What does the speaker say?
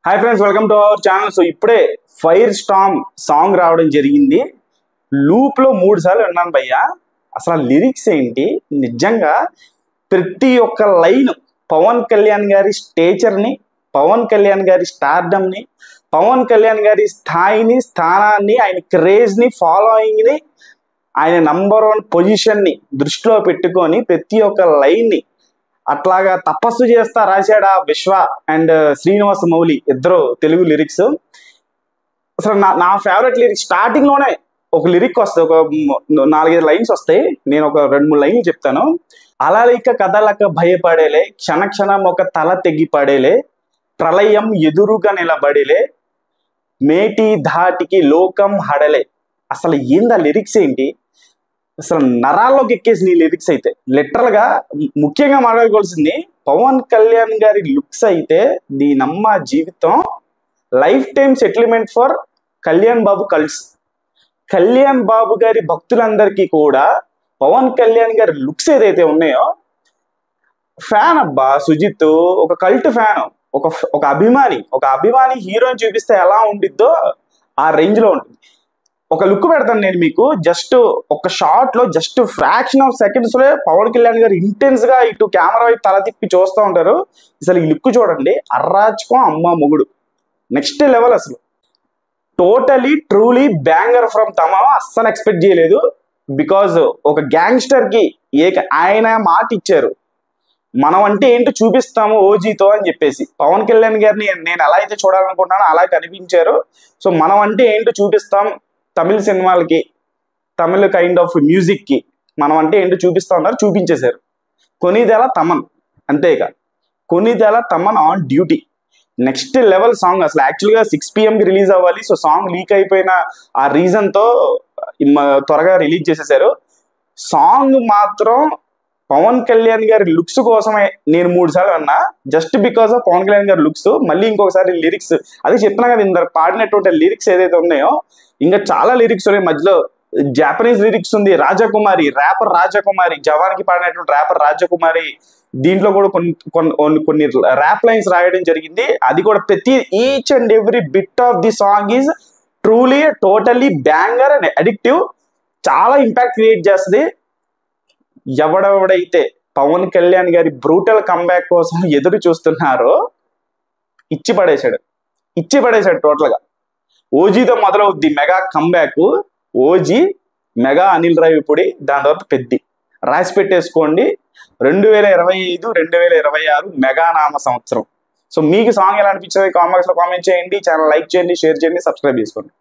Hi friends, welcome to our channel. So ఇప్పుడే fire Storm song రావడం జరిగింది. Loop లో 3 సార్లు విన్నాను భయ్యా. అసలు ఆ లిరిక్స్ ఏంటి, నిజంగా ప్రతి ఒక్క లైన్ పవన్ కళ్యాణ్ గారి స్టేచర్ని, పవన్ కళ్యాణ్ గారి స్టార్డమ్ని, పవన్ కళ్యాణ్ గారి స్థాయిని, స్థానాన్ని, ఆయన క్రేజ్ని, ఫాలోయింగ్ని, ఆయన నంబర్ 1 పొజిషన్ని దృష్టిలో పెట్టుకొని ప్రతి ఒక్క లైన్ని అట్లాగా తపస్సు చేస్తా రాశాడు ఆ విశ్వ అండ్ శ్రీనివాస మౌలి, ఇద్దరు తెలుగు లిరిక్స్. అసలు నా ఫేవరెట్ లిరిక్స్ స్టార్టింగ్ లోనే ఒక లిరిక్ వస్తుంది, ఒక 4-5 లైన్స్ వస్తాయి. నేను ఒక 2-3 లైన్లు చెప్తాను. అలలిక కదలక భయపడేలే, క్షణ క్షణం ఒక తల తెగి పడేలే, ప్రళయం ఎదురుగా నిలబడేలే, మేటి ధాటికి లోకం హడలే. అసలు ఏందా లిరిక్స్ ఏంటి, అసలు నరాల్లోకి ఎక్కేసి ఈ లిరిక్స్ అయితే లిటరల్ గా. ముఖ్యంగా మాట్లాడుకోవాల్సింది పవన్ కళ్యాణ్ గారి లుక్స్ అయితే దీనమ్మ జీవితం life time settlement for Kalyan Babu cults. Kalyan Babu గారి భక్తులందరికీ కూడా పవన్ కళ్యాణ్ గారి లుక్స్ ఏదైతే ఉన్నాయో, ఫ్యాన్ అబ్బా సుజిత్, ఒక కల్ట్ ఫ్యాన్, ఒక అభిమాని హీరోని చూపిస్తే ఎలా ఉండిద్దో ఆ రేంజ్ లో ఉంటుంది. ఒక లుక్ పెడతాను నేను మీకు, జస్ట్ ఒక షాట్ లో, జస్ట్ ఫ్రాక్షన్ ఆఫ్ సెకండ్స్ లో పవన్ కళ్యాణ్ గారు ఇంటెన్స్ గా ఇటు కెమెరా వైపు తల తిప్పి చూస్తూ ఉంటారు. అసలు ఈ లుక్ చూడండి, అర్రాచకం అమ్మ మొగుడు, నెక్స్ట్ లెవెల్. అసలు టోటలీ ట్రూలీ బ్యాంగర్ ఫ్రమ్ తమ. అస్సలు ఎక్స్పెక్ట్ చేయలేదు, బికాజ్ ఒక గ్యాంగ్స్టర్ కి ఆయన మాట ఇచ్చారు, మనం అంటే ఏంటో చూపిస్తాము ఓజీతో అని చెప్పేసి. పవన్ కళ్యాణ్ గారిని నేను ఎలా అయితే చూడాలనుకుంటున్నానో అలా కనిపించారు. సో మనం అంటే ఏంటో చూపిస్తాం, తమిళ సినిమాలకి, తమిళ కైండ్ ఆఫ్ మ్యూజిక్ కి మనం అంటే ఏంటో చూపిస్తా ఉన్నారు, చూపించేశారు. కొనిదెల తమన్, అంతేగా Konidela Thaman on duty, next level song. అసలు యాక్చువల్గా 6 PM కి రిలీజ్ అవ్వాలి. సో సాంగ్ లీక్ అయిపోయిన ఆ రీజన్ తో త్వరగా రిలీజ్ చేసేసారు. సాంగ్ మాత్రం పవన్ కళ్యాణ్ గారి లుక్స్ కోసమే నేను 3 సార్లు అన్నా, just because of Pawan Kalyan గారి లుక్స్. మళ్ళీ ఇంకొకసారి లిరిక్స్, అదే చెప్తున్నా కదా, ఇందరు పాడినటువంటి లిరిక్స్ ఏదైతే ఉన్నాయో, ఇంకా చాలా లిరిక్స్ ఉన్నాయి. మధ్యలో జాపనీస్ లిరిక్స్ ఉంది, రాజకుమారి, ర్యాపర్ రాజకుమారి, జవాన్కి పాడినటువంటి ర్యాపర్ రాజకుమారి, దీంట్లో కూడా కొన్ని ర్యాప్ లైన్స్ రాయడం జరిగింది. అది కూడా ప్రతి each and every bit of the song is truly totally banger and addictive. చాలా ఇంపాక్ట్ క్రియేట్ చేస్తుంది. ఎవడెవడైతే పవన్ కళ్యాణ్ గారి బ్రూటల్ కంబ్యాక్ కోసం ఎదురు చూస్తున్నారో ఇచ్చి పడేశాడు టోటల్ గా. ఓజీతో మొదలవుద్ది mega comeback, OG mega Anil Ravipudi, దాని తర్వాత పెద్ది రాసి పెట్టేసుకోండి. 2025 2026 మెగా నామ సంవత్సరం. సో మీకు సాంగ్ ఎలా అనిపించింది కామెంట్స్ లో కామెంట్ చేయండి, ఛానల్ లైక్ చేయండి, షేర్ చేయండి, సబ్స్క్రైబ్ చేసుకోండి.